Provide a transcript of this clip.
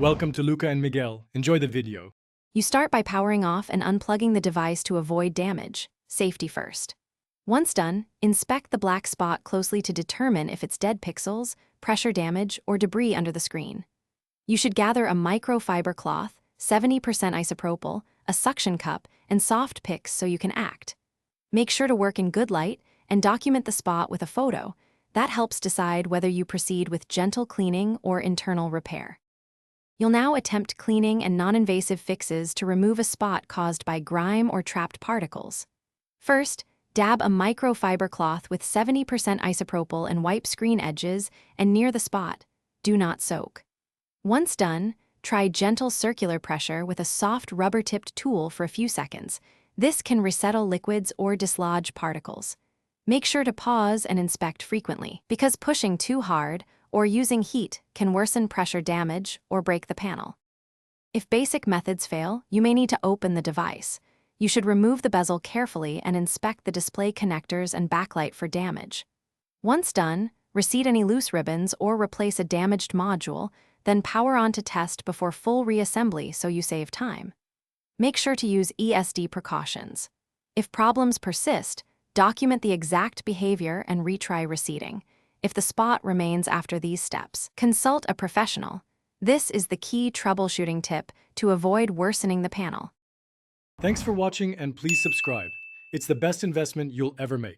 Welcome to Luca and Miguel. Enjoy the video. You start by powering off and unplugging the device to avoid damage. Safety first. Once done, inspect the black spot closely to determine if it's dead pixels, pressure damage, or debris under the screen. You should gather a microfiber cloth, 70% isopropyl, a suction cup, and soft picks so you can act. Make sure to work in good light and document the spot with a photo. That helps decide whether you proceed with gentle cleaning or internal repair. You'll now attempt cleaning and non-invasive fixes to remove a spot caused by grime or trapped particles. First, dab a microfiber cloth with 70% isopropyl and wipe screen edges and near the spot. Do not soak. Once done, try gentle circular pressure with a soft rubber-tipped tool for a few seconds. This can resettle liquids or dislodge particles. Make sure to pause and inspect frequently, because pushing too hard or using heat can worsen pressure damage or break the panel. If basic methods fail, you may need to open the device. You should remove the bezel carefully and inspect the display connectors and backlight for damage. Once done, reseat any loose ribbons or replace a damaged module, then power on to test before full reassembly so you save time. Make sure to use ESD precautions. If problems persist, document the exact behavior and retry reseating. If the spot remains after these steps, consult a professional. This is the key troubleshooting tip to avoid worsening the panel. Thanks for watching and please subscribe. It's the best investment you'll ever make.